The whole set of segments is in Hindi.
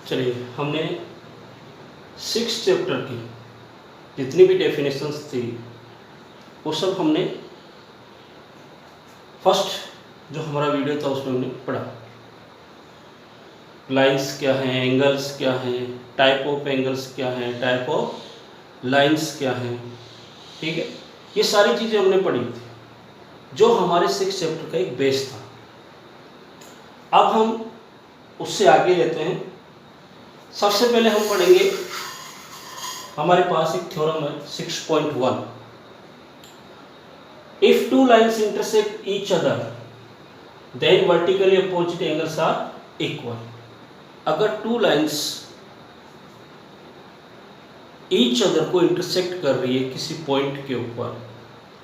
चलिए, हमने 6 चैप्टर की जितनी भी डेफिनेशंस थी वो सब हमने फर्स्ट जो हमारा वीडियो था उसमें हमने पढ़ा। लाइंस क्या हैं, एंगल्स क्या हैं, टाइप ऑफ एंगल्स क्या हैं, टाइप ऑफ लाइंस क्या हैं, ठीक है। ये सारी चीज़ें हमने पढ़ी थी जो हमारे 6 चैप्टर का एक बेस था। अब हम उससे आगे लेते हैं। सबसे पहले हम पढ़ेंगे, हमारे पास एक थ्योरम है 6.1। If two lines intersect each other then vertically opposite angles are equal. अगर टू लाइन्स ईच अदर को इंटरसेक्ट कर रही है किसी पॉइंट के ऊपर,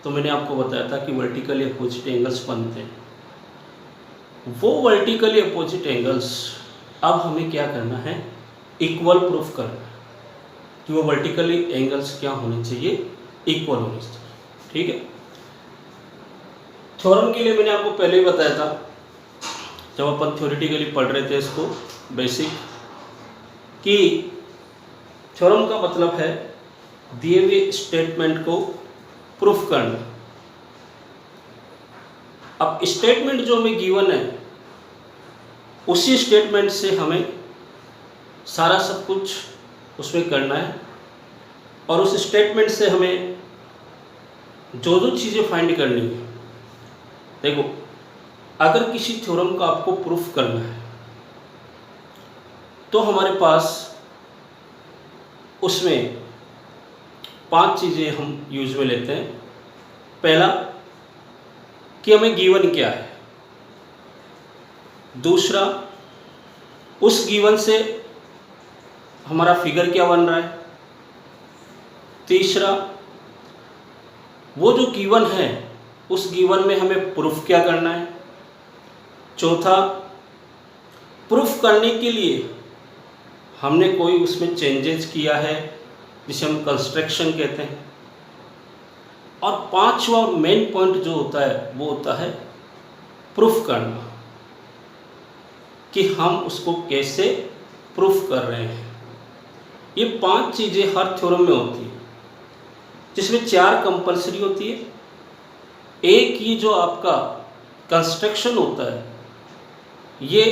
तो मैंने आपको बताया था कि वर्टिकली अपोजिट एंगल्स बनते हैं। वो वर्टिकली अपोजिट एंगल्स अब हमें क्या करना है, इक्वल प्रूफ करना है कि वो वर्टिकली एंगल्स क्या होने चाहिए, इक्वल होने चाहिए, ठीक है। थ्योरम के लिए मैंने आपको पहले ही बताया था जब अपन थ्योरेटिकली पढ़ रहे थे इसको बेसिक, कि थ्योरम का मतलब है दिए हुए स्टेटमेंट को प्रूफ करना। अब स्टेटमेंट जो हमें गिवन है उसी स्टेटमेंट से हमें सारा सब कुछ उसमें करना है, और उस स्टेटमेंट से हमें जो जो चीज़ें फाइंड करनी है। देखो, अगर किसी थ्योरम का आपको प्रूफ करना है तो हमारे पास उसमें 5 चीज़ें हम यूज में लेते हैं। पहला कि हमें गिवन क्या है, दूसरा उस गिवन से हमारा फिगर क्या बन रहा है, तीसरा वो जो गिवन है उस गिवन में हमें प्रूफ क्या करना है, चौथा प्रूफ करने के लिए हमने कोई उसमें चेंजेस किया है जिसे हम कंस्ट्रक्शन कहते हैं, और पांचवा मेन पॉइंट जो होता है वो होता है प्रूफ करना कि हम उसको कैसे प्रूफ कर रहे हैं। ये 5 चीज़ें हर थ्योरम में होती है, जिसमें 4 कंपलसरी होती है। एक ये जो आपका कंस्ट्रक्शन होता है ये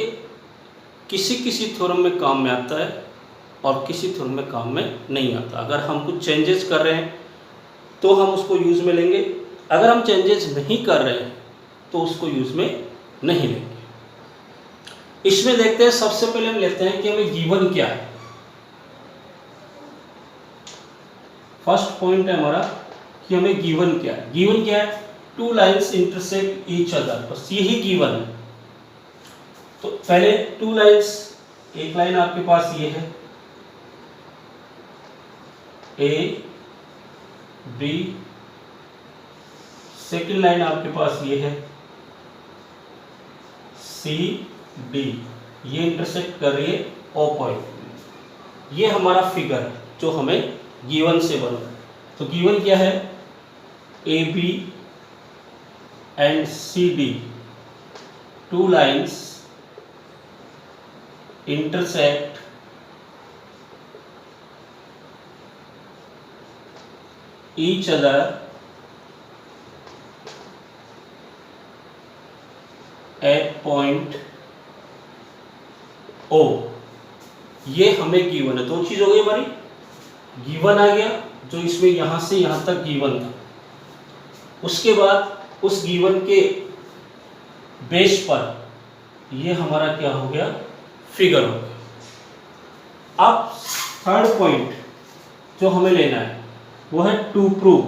किसी किसी थ्योरम में काम में आता है और किसी थ्योरम में काम में नहीं आता। अगर हम कुछ चेंजेस कर रहे हैं तो हम उसको यूज़ में लेंगे, अगर हम चेंजेस नहीं कर रहे हैं तो उसको यूज़ में नहीं लेंगे। इसमें देखते हैं, सबसे पहले हम लेते हैं कि हमें गिवन क्या है। फर्स्ट पॉइंट है हमारा कि हमें गिवन क्या है। गिवन क्या है, to lines intersect each other, बस यही गिवन है। तो पहले टू लाइन्स, एक लाइन आपके पास ये है ए बी, सेकेंड लाइन आपके पास ये है सी डी, ये इंटरसेक्ट कर रही है ओ पॉइंट। ये हमारा फिगर जो हमें गिवन से बना। तो गिवन क्या है, A B and C D, two lines intersect each other at point O। ये हमें गिवन है। 2 चीज हो गई हमारी, गिवन आ गया जो इसमें यहां से यहां तक गिवन था, उसके बाद उस गिवन के बेस पर ये हमारा क्या हो गया, फिगर हो गया। अब थर्ड पॉइंट जो हमें लेना है वो है टू प्रूव,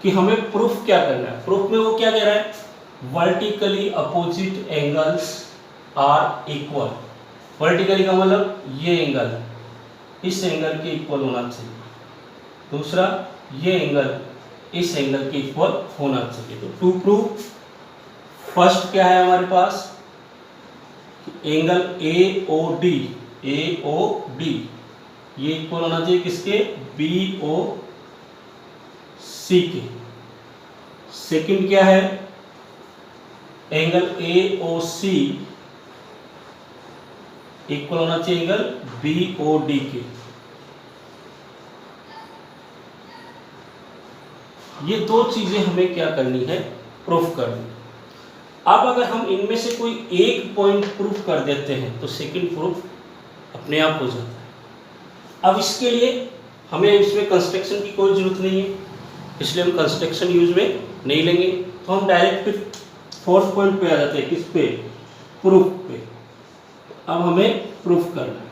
कि हमें प्रूफ क्या करना है। प्रूफ में वो क्या कह रहा है, vertically opposite angles are equal. Vertically का मतलब ये एंगल इस एंगल के इक्वल होना चाहिए, दूसरा ये एंगल इस एंगल के इक्वल होना चाहिए। तो टू प्रूव, फर्स्ट क्या है हमारे पास, एंगल ए ओ डी ये इक्वल होना चाहिए किसके, बी ओ सी के। सेकंड क्या है, angle A O C equal होना चाहिए एंगल BOD के। ये दो चीजें हमें क्या करनी है, प्रूफ करनी। अब अगर हम इनमें से कोई एक पॉइंट प्रूफ कर देते हैं तो सेकंड प्रूफ अपने आप हो जाता है। अब इसके लिए हमें इसमें कंस्ट्रक्शन की कोई जरूरत नहीं है, इसलिए हम कंस्ट्रक्शन यूज में नहीं लेंगे। तो हम डायरेक्ट फिर फोर्थ पॉइंट पे आ जाते हैं, किस पे, प्रूफ पे। अब हमें प्रूफ करना है।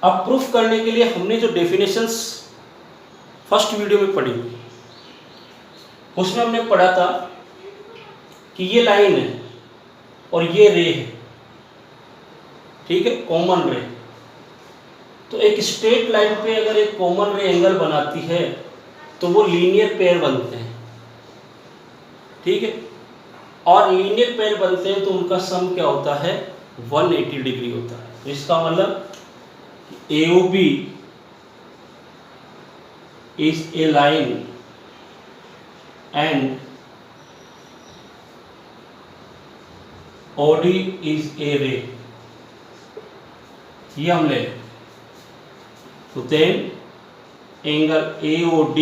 अब प्रूफ करने के लिए हमने जो डेफिनेशंस फर्स्ट वीडियो में पढ़ी हुई, उसमें हमने पढ़ा था कि ये लाइन है और ये रे है, ठीक है, कॉमन रे। तो एक स्ट्रेट लाइन पे अगर एक कॉमन रे एंगल बनाती है तो वो लीनियर पेयर बनते हैं, ठीक है। और लीनियर पेयर बनते हैं तो उनका सम क्या होता है, 180 डिग्री होता है। तो इसका मतलब AOB is a line and OD is a ray, ये हम ले। तो then angle AOD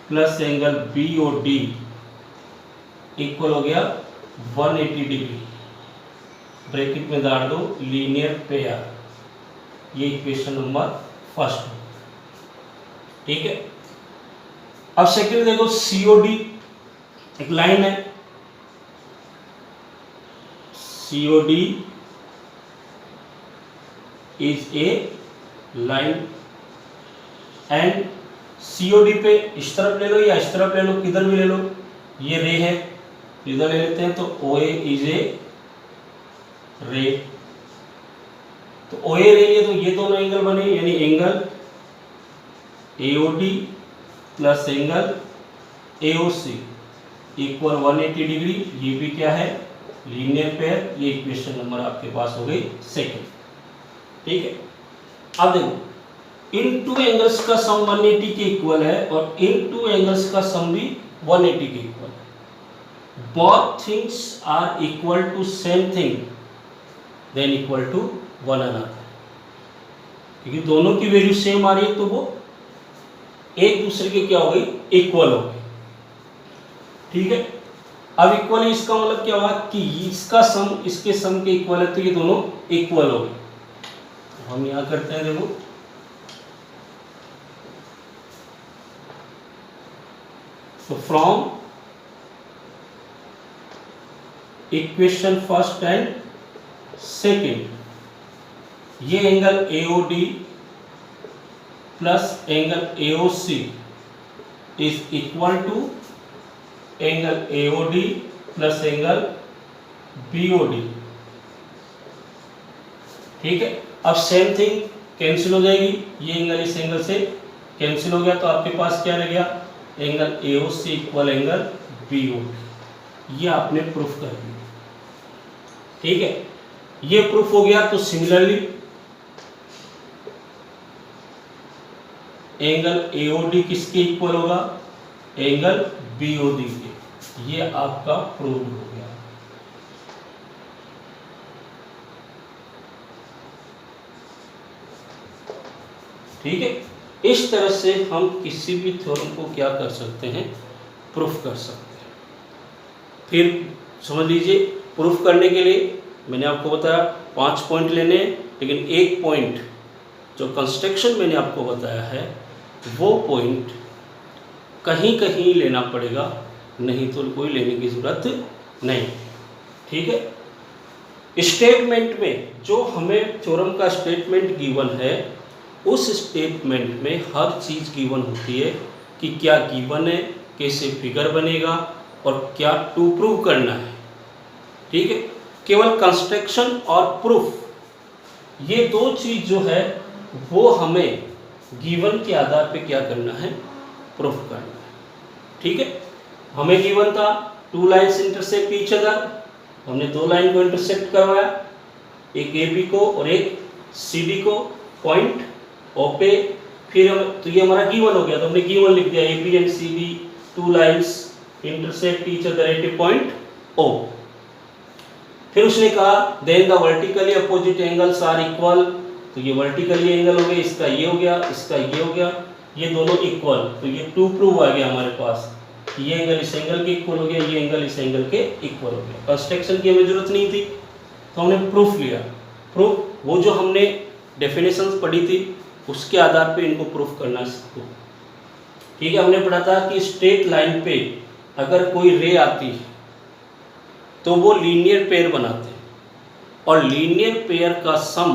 plus angle BOD equal हो गया 180 डिग्री। ब्रैकेट में डाल दो लीनियर पेयर, ये इक्वेशन नंबर फर्स्ट, ठीक है। अब सेकंड देखो, COD एक लाइन है, COD is a line and COD पे इस तरफ ले लो या इस तरफ ले लो, किधर भी ले लो, ये रे है, इधर ले लेते हैं। तो OA इज ए रे। तो OA रे है तो ये दोनों एंगल बने, यानी angle AOD plus angle AOC equal 180 degree. ये भी क्या है, लीनियर पेयर। ये इक्वेशन नंबर आपके पास हो गई सेकंड, ठीक है। अब देखो, इन टू एंगल्स का सम 180 के इक्वल है और इन टू एंगल्स का सम भी 180 के इक्वल है। Both things are equal to same thing then equal to one another, क्योंकि दोनों की वैल्यू सेम आ रही है तो वो एक दूसरे के क्या हो गई, इक्वल हो गई, ठीक है। अब इक्वल है, इसका मतलब क्या हुआ कि इसका सम इसके सम के इक्वल है, तो ये दोनों इक्वल हो गए। तो हम यहां करते हैं, देखो तो from equation first and second, ये angle AOD plus angle AOC is equal to angle AOD plus angle BOD, ठीक है। अब सेम थिंग कैंसिल हो जाएगी, ये एंगल इस एंगल से कैंसिल हो गया, तो आपके पास क्या रह गया, angle AOC equal angle BOD। ये आपने प्रूफ कर दिया, ठीक है। ये प्रूफ हो गया। तो सिमिलरली एंगल AOD किसके इक्वल होगा, एंगल BOD के। ये आपका प्रूफ हो गया, ठीक है। इस तरह से हम किसी भी थ्योरम को क्या कर सकते हैं, प्रूफ कर सकते हैं। फिर समझ लीजिए, प्रूफ करने के लिए मैंने आपको बताया 5 पॉइंट लेने हैं, लेकिन एक पॉइंट जो कंस्ट्रक्शन मैंने आपको बताया है वो पॉइंट कहीं कहीं लेना पड़ेगा, नहीं तो कोई लेने की ज़रूरत नहीं, ठीक है। स्टेटमेंट में जो हमें थ्योरम का स्टेटमेंट गिवन है, उस स्टेटमेंट में हर चीज़ गिवन होती है कि क्या गिवन है, कैसे फिगर बनेगा और क्या टू प्रूव करना है, ठीक है। केवल कंस्ट्रक्शन और प्रूफ, ये दो चीज़ जो है वो हमें गिवन के आधार पे क्या करना है, प्रूफ करना है, ठीक है। हमें गिवन था 2 लाइन्स इंटरसेक्ट ईच अदर, हमने 2 लाइन को इंटरसेक्ट करवाया, एक AB को और एक CD को पॉइंट O पे। फिर हम, तो ये हमारा गिवन हो गया, तो हमने गिवन लिख दिया AB and CD 2 lines intersect each other at a point O। फिर उसने कहा then the vertically opposite angles are equal, तो ये वर्टिकली एंगल हो गया, इसका ये हो गया, इसका ये हो गया, ये दोनों इक्वल, तो ये टू प्रूव आ गया हमारे पास। ये एंगल इस एंगल के इक्वल हो गया, ये एंगल इस एंगल के इक्वल हो गया। कंस्ट्रक्शन की हमें जरूरत नहीं थी, तो हमने प्रूफ लिया। प्रूफ वो जो हमने डेफिनेशंस पढ़ी थी उसके आधार पे इनको प्रूफ करना सीखो। ठीक है, हमने पढ़ा था कि स्ट्रेट लाइन पे अगर कोई रे आती है तो वो लीनियर पेयर बनाते हैं, और लीनियर पेयर का सम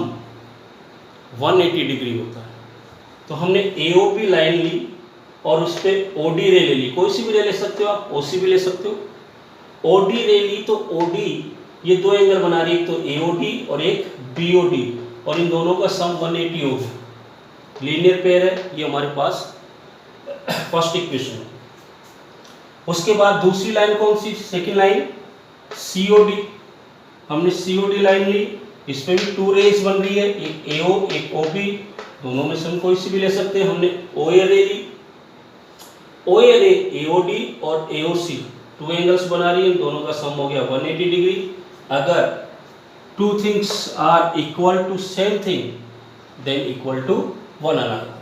180 डिग्री होता है। तो हमने AOP लाइन ली और उस पर OD रे ले ली, कोई सी भी रे ले सकते हो आप, OC भी ले सकते हो। OD रे ली तो OD ये दो एंगल बना रही है, तो AOD और एक BOD, और इन दोनों का सम 180 हो गया। लीनियर पेयर है, ये हमारे पास फर्स्ट इक्वेशन है। उसके बाद दूसरी लाइन कौन सी, सेकेंड लाइन COD। हमने COD लाइन ली, इसमें भी टू रेज बन रही है, एक AO एक OB, दोनों में से हम कोई सी भी ले सकते हैं। हमने OA रे ली, OA रे AOD और AOC टू एंगल्स बना रही है, दोनों का सम हो गया 180 डिग्री। अगर two things are equal to same thing then equal to one another.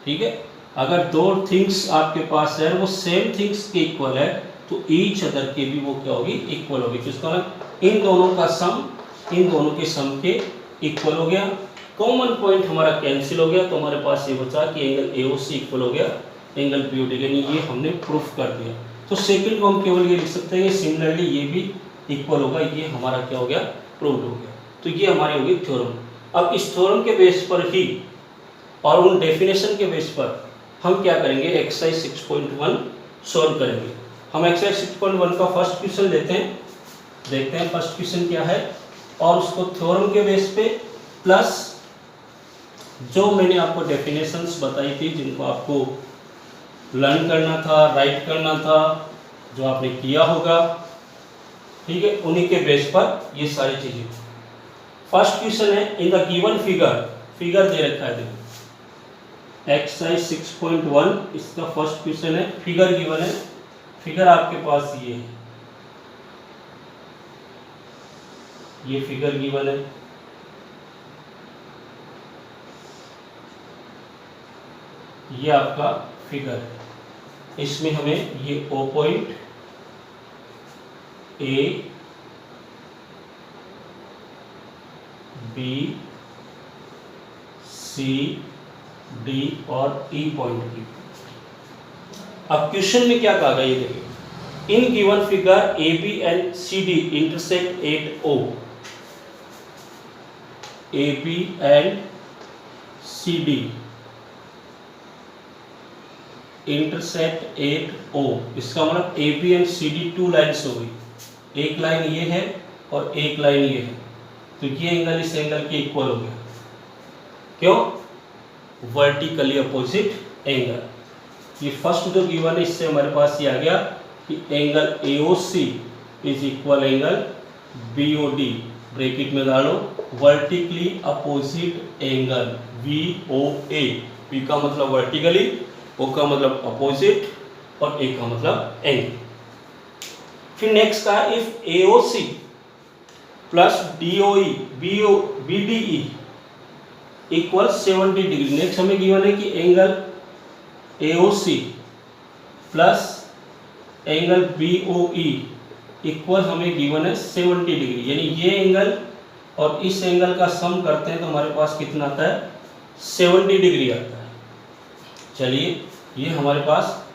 ठीक है, अगर दो थिंग्स आपके पास है वो सेम थिंग्स के इक्वल है तो ईच अदर के भी वो क्या होगी, इक्वल होगी। किसका मतलब इन दोनों का सम इन दोनों के सम के इक्वल हो गया। कॉमन पॉइंट हमारा कैंसिल हो गया, तो हमारे पास ये बचा कि एंगल AOC इक्वल हो गया एंगल BOD, यानी ये हमने प्रूफ कर दिया। तो सेकंड को हम केवल ये लिख सकते हैं, सिमिलरली ये भी इक्वल होगा, ये हमारा क्या हो गया, प्रूव्ड हो गया। तो ये हमारी होगी थ्योरम। अब इस थ्योरम के बेस पर ही और उन डेफिनेशन के बेस पर हम क्या करेंगे, एक्सरसाइज 6.1 सॉल्व करेंगे। हम एक्सरसाइज 6.1 का फर्स्ट क्वेश्चन लेते हैं, देखते हैं फर्स्ट क्वेश्चन क्या है, और उसको थ्योरम के बेस पे प्लस जो मैंने आपको डेफिनेशंस बताई थी जिनको आपको लर्न करना था, राइट करना था, जो आपने किया होगा, ठीक है, उन्हीं के बेस पर ये सारी चीजें। फर्स्ट क्वेश्चन है, इन द गिवन फिगर दे रखा है, देखो एक्सरसाइज 6.1 इसका फर्स्ट क्वेश्चन है, फिगर गिवन है। फिगर आपके पास ये है, ये फिगर गिवन है। ये आपका फिगर है, इसमें हमें ये O point A B C D और E पॉइंट की। अब क्वेश्चन में क्या कहा गया, ये देखिए, in given figure AB and CD intersect at O। AB and CD intersect at O। इसका मतलब AB and CD two lines हो गई, एक लाइन ये है और एक लाइन ये है, तो ये एंगल इस एंगल के इक्वल हो गया। क्यों, वर्टिकली अपोजिट एंगल। ये फर्स्ट जो गिवन है इससे हमारे पास ये आ गया कि angle AOC is equal angle BOD, bracket में डालो, vertically opposite angle VOA। P का मतलब वर्टिकली, O का मतलब अपोजिट और A का मतलब एंगल। फिर नेक्स्ट का, if AOC plus DOE BDE equal 70 degree. Next हमें गिवन है कि angle AOC plus angle BOE equal हमें गिवन है 70 डिग्री, यानी ये एंगल और इस एंगल का सम करते हैं तो हमारे पास कितना आता है, 70 डिग्री आता है। चलिए, ये हमारे पास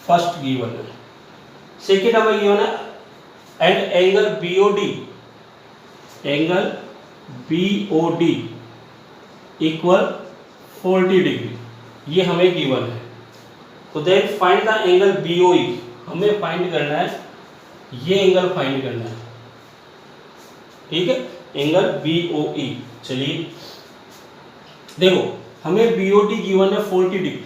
फर्स्ट गिवन है। सेकेंड हमें गिवन है, and angle BOD equal 40 degree, ये हमें गिवन है। तो then find the angle BOE, हमें फाइंड करना है, ये एंगल फाइंड करना है, ठीक है, एंगल BOE। चलिए देखो, हमें BOD गिवन है 40 डिग्री,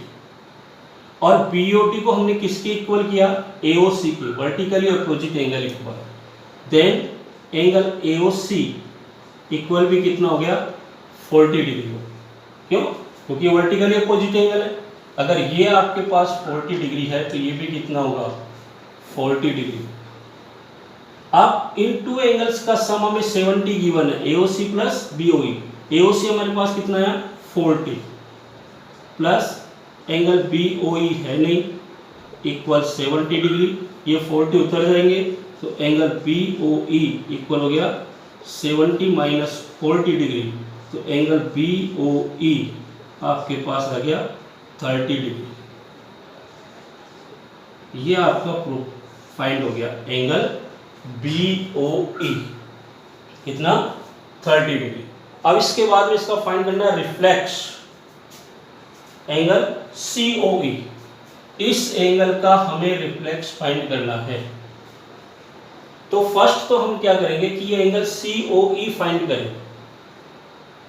और BOD को हमने किसके इक्वल किया, AOC के, vertically opposite angle equal. Then angle AOC equal भी कितना हो गया, 40 डिग्री हो। क्यों, क्योंकि वर्टिकली अपोजिट एंगल है। अगर ये आपके पास 40 डिग्री है तो ये भी कितना होगा, 40 डिग्री। अब इन टू एंगल्स का सम हमें 70 गिवन है, एओसी प्लस बीओई। एओसी हमारे पास कितना है 40 प्लस एंगल बीओई है नहीं इक्वल 70 डिग्री, ये 40 उतर जाएंगे तो एंगल बीओई इक्वल हो गया 70 माइनस 40 डिग्री, तो एंगल बीओई आपके पास आ गया 30 डिग्री। ये आपका प्रूफ फाइंड हो गया, एंगल बीओई कितना 30 डिग्री। अब इसके बाद में इसका फाइंड करना है रिफ्लेक्स एंगल सीओई। इस एंगल का हमें रिफ्लेक्स फाइंड करना है। तो फर्स्ट तो हम क्या करेंगे कि ये एंगल सीओई फाइंड करें।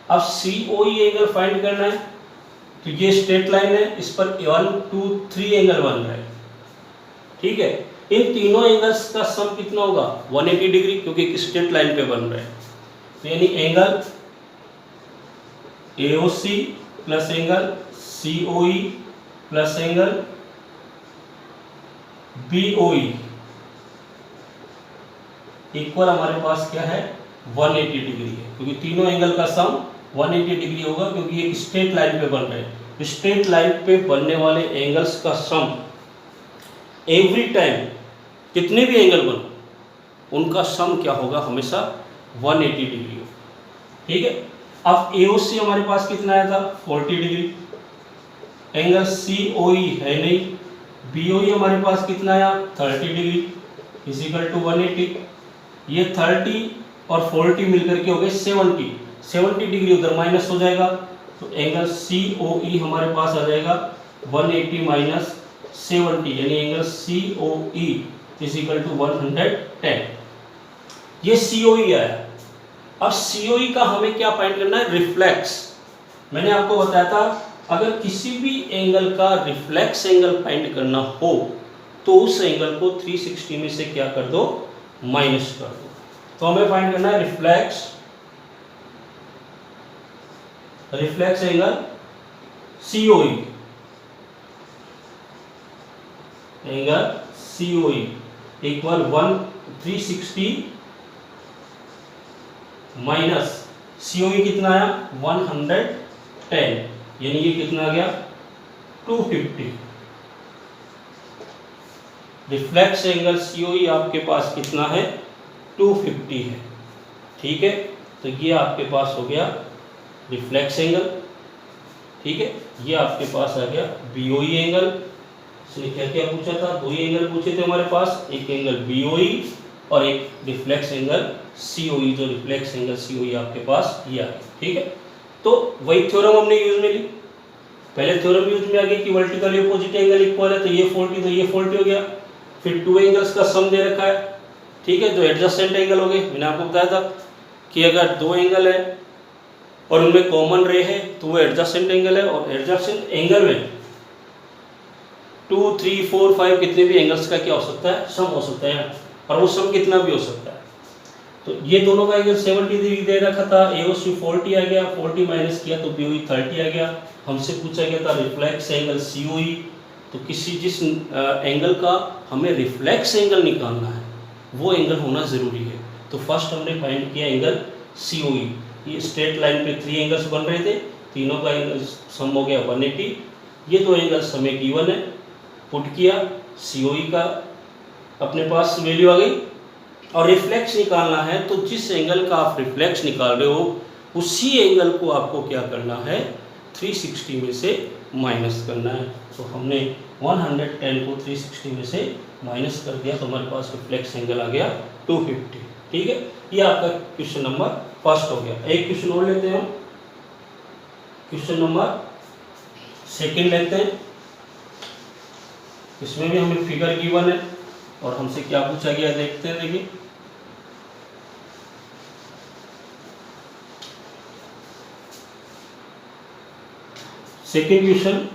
अब सीओई एंगल फाइंड करना है तो ये स्ट्रेट लाइन है, इस पर 1 2 3 एंगल बन रहा है, ठीक है। इन तीनों एंगल्स का सम कितना होगा 180 डिग्री, क्योंकि एक स्ट्रेट लाइन पे बन रहा है। तो यानी angle AOC plus angle COE plus angle BOE equal हमारे पास क्या है 180 डिग्री है, क्योंकि तीनों एंगल का सम 180 डिग्री होगा, क्योंकि एक स्ट्रेट लाइन पे बन रहे हैं। स्ट्रेट लाइन पे बनने वाले एंगल्स का सम एवरी टाइम कितने भी एंगल बनो उनका सम क्या होगा हमेशा 180 डिग्री हो, ठीक है। अब एओसी हमारे पास कितना आया था 40 डिग्री, एंगल सीओई है नहीं, बीओई हमारे पास कितना आया 30 डिग्री इजिकल टू 180। ये 30 और 40 मिलकर के हो गए 70 डिग्री, उधर माइनस हो जाएगा तो एंगल सीओई हमारे पास आ जाएगा 180 माइनस 70, यानी एंगल सीओई इजिकल टू 110। ये सीओई आया। अब सीओई का हमें क्या फाइंड करना है रिफ्लेक्स। मैंने आपको बताया था अगर किसी भी एंगल का रिफ्लेक्स एंगल फाइंड करना हो तो उस एंगल को 360 में से क्या कर दो माइनस कर दो। तो हमें फाइंड करना है reflex angle COE, angle COE equal 360 minus COE कितना आया 110, यानी ये कितना आ गया 250। रिफ्लेक्स एंगल सीओई आपके पास कितना है 250 है, ठीक है। तो ये आपके पास हो गया रिफ्लेक्स एंगल, ठीक है। ये आपके पास आ गया बीओई एंगल। इसने क्या क्या पूछा था, दो ही एंगल पूछे थे हमारे पास, एक एंगल बीओई और एक रिफ्लेक्स एंगल सीओई। जो रिफ्लेक्स एंगल सीओई आपके पास ये आ गया, ठीक है। तो वही थ्योरम हमने यूज में ली, पहले थ्योरम यूज में आ गया कि वर्टिकल अपोजिट एंगल इक्वल है, तो ये 40 तो ये 40 हो गया। फिर टू एंगल्स का सम दे रखा है, ठीक है, जो एडजस्टेंट एंगल हो गए। मैंने आपको बताया था कि अगर दो एंगल है और उनमें कॉमन रे है तो वो एडजस्टेंट एंगल है, और एडजस्टेंट एंगल में 2 3 4 5 कितने भी एंगल्स का क्या हो सकता है सम हो सकता है, और वो सम कितना भी हो सकता है। तो ये दोनों का एंगल 70 डिग्री दे रखा था, एओसी 40 आ गया, 40 माइनस किया तो बीओई 30 आ गया। हमसे पूछा गया था रिफ्लेक्स एंगल सीओई, तो किसी जिस एंगल का हमें रिफ्लेक्स एंगल निकालना है वो एंगल होना ज़रूरी है। तो फर्स्ट हमने फाइंड किया एंगल सीओई। ये स्ट्रेट लाइन पे 3 एंगल्स बन रहे थे, तीनों का एंगल सम हो गया 180। ये दो एंगल्स हमें गिवन है, पुट किया, सीओई का अपने पास वैल्यू आ गई। और रिफ्लेक्स निकालना है तो जिस एंगल का आप रिफ्लेक्स निकाल रहे हो उसी एंगल को आपको क्या करना है 360 में से माइनस करना है। तो हमने 110 को 360 में से माइनस कर दिया तो हमारे पास रिफ्लेक्स एंगल आ गया 250, ठीक है। ये आपका क्वेश्चन नंबर फर्स्ट हो गया। एक क्वेश्चन और लेते हैं हम, क्वेश्चन नंबर सेकंड लेते हैं। इसमें भी हमें फिगर गिवन है और हमसे क्या पूछा गया देखते हैं। देखिए सेकेंड क्वेश्चन,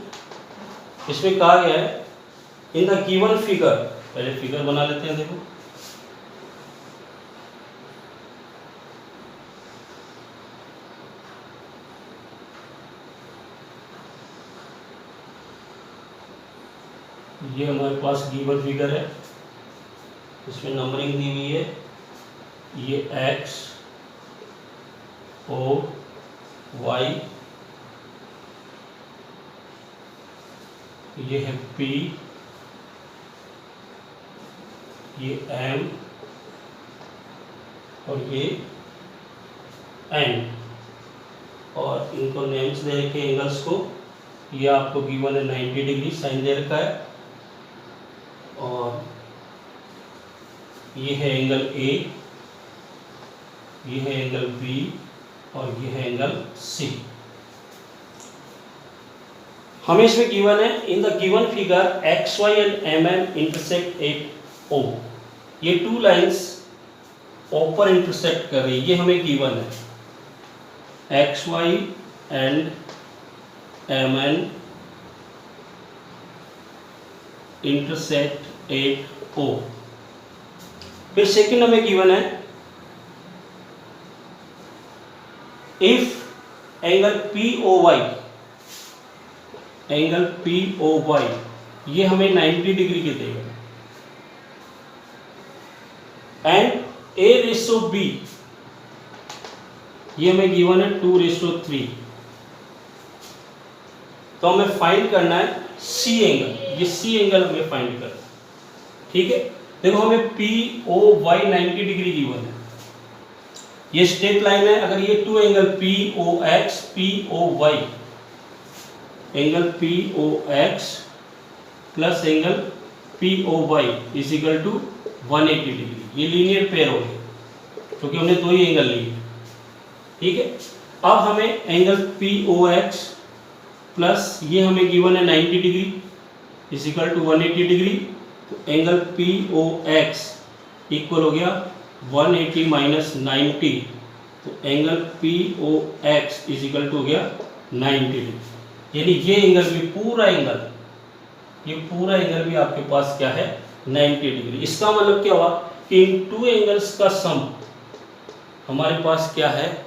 इसमें कहा गया है इन द गिवन फिगर, पहले फिगर बना लेते हैं। देखो ये हमारे पास गिवन फिगर है, इसमें नंबरिंग दी हुई है ये एक्स ओ वाई, ये है पी, ये एम और ये एन, और इनको नेम्स दे रखे एंगल्स को। ये आपको गिवन है 90 डिग्री साइन दे रखा है, और ये है एंगल ए, ये है एंगल बी और ये है एंगल सी। हमें इसमें गिवन है in the given figure X Y and M M intersect at O. ये टू लाइंस ओ पर इंटरसेक्ट कर रही है, ये हमें गिवन है। X Y and M N intersect at O. फिर सेकंड हमें गिवन है if angle P O Y, angle P O Y ये हमें 90 डिग्री के देगा, एंड ए रेशो बी ये हमें गिवन है 2:3। तो हमें फाइंड करना है सी एंगल, ये सी एंगल हमें फाइंड करना है। ठीक है, देखो हमें P O Y 90 degree given है, ये स्ट्रेट लाइन है। अगर ये two angle P O X P O Y, angle P O X plus angle P O Y is equal to 180 degree, ये लीनियर पेयर हो गए क्योंकि हमने दो ही एंगल लिए। ठीक है, अब हमें angle P O X plus ये हमें गिवन है 90 degree is equal to 180 degree, तो angle P O X equal हो गया 180 माइनस 90, तो angle P O X is equal to हो गया 90 डिग्री। यानी ये एंगल भी पूरा एंगल, ये पूरा एंगल भी आपके पास क्या है 90 डिग्री। इसका मतलब क्या हुआ कि इन टू एंगल्स का सम हमारे पास क्या है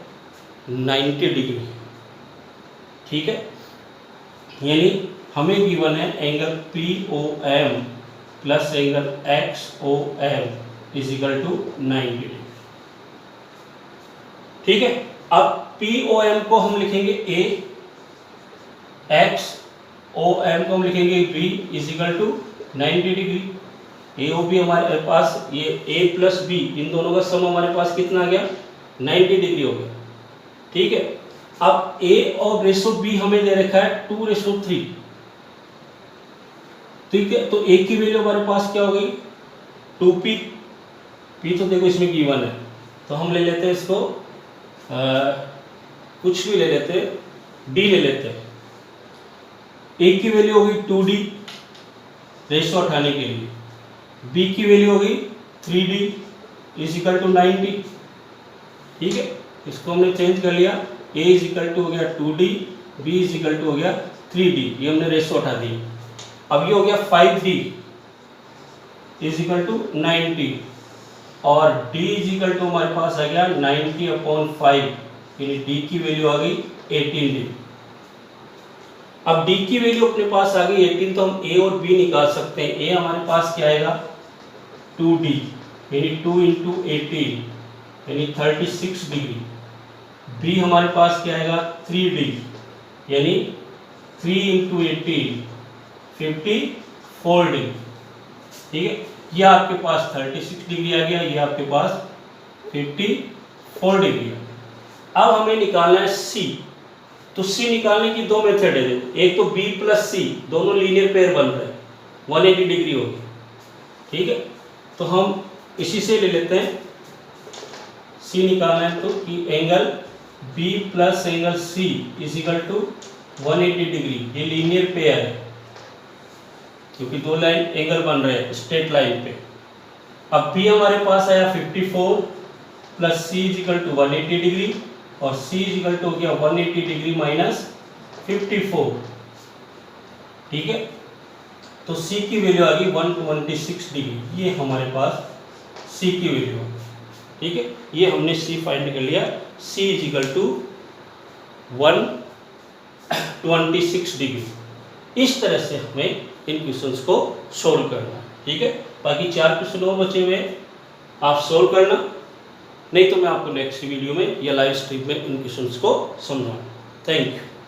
90 डिग्री। ठीक है, यानी हमें गिवन है angle P O M plus angle X O M is equal to 90 degree. ठीक है, अब पी ओ एम को हम लिखेंगे ए, एक्स ओ एम को हम लिखेंगे B is equal to 90 degree. A O B हमारे पास, ये ए प्लस बी इन दोनों का सम हमारे पास कितना आ गया 90 डिग्री हो गया। ठीक है, अब ए और रेशो बी हमें दे रखा है 2:3। ठीक है, तो ए की वैल्यू हमारे पास क्या हो गई 2p, p तो देखो इसमें गिवन है, तो हम ले लेते हैं इसको कुछ भी ले लेते हैं, d ले लेते हैं। ए की वैल्यू होगी 2d रेशो उठाने के लिए, b की वैल्यू होगी 3d इज इक्वल टू 90। ठीक है, इसको हमने चेंज कर लिया, a इज इक्वल टू हो गया 2d, b is equal to हो गया 3d, ये हमने रेशो उठा दी। अब ये हो गया 5d इज इक्वल टू 90, और d इज इक्वल टू हमारे पास आ गया 90/5, यानी d की वैल्यू आ गई 18d। अब d की वैल्यू अपने पास आ गई 18, तो हम a और b निकाल सकते हैं। a हमारे पास क्या आएगा 2d, यानी 2 × 18 यानी 36 डिग्री। b हमारे पास क्या आएगा 3d, यानी 3 × 18 54 डिग्री। ठीक है, ये आपके पास 36 डिग्री आ गया, ये आपके पास 54 डिग्री। अब हमें निकालना है c, तो c निकालने की दो मेथड है। एक तो b प्लस c, दोनों लीनियर पेयर बन रहे हैं, 180 डिग्री होगी। ठीक है, तो हम इसी से ले लेते हैं, c निकालना है तो कि angle b plus angle c is equal to 180 degree, ये लीनियर पेयर है क्योंकि दो लाइन एंगल बन रहे हैं स्ट्रेट लाइन पे। अब b हमारे पास आया 54 plus c is equal to 180 degree, और c इज इक्वल टू हो गया 180 डिग्री माइनस 54। ठीक है, तो c की वैल्यू आ गई 126 डिग्री, ये हमारे पास c की वैल्यू है। ठीक है, ये हमने c फाइंड कर लिया, c is equal to 126 degree. इस तरह से हमें इन क्वेश्चंस को सोल्व करना है। ठीक है, बाकी 4 क्वेश्चन और बचे हुए हैं, आप सोल्व करना। नहीं तो मैं आपको नेक्स्ट वीडियो में या लाइव स्ट्रीम में इन क्वेश्चंस को समझाऊँ। Thank you.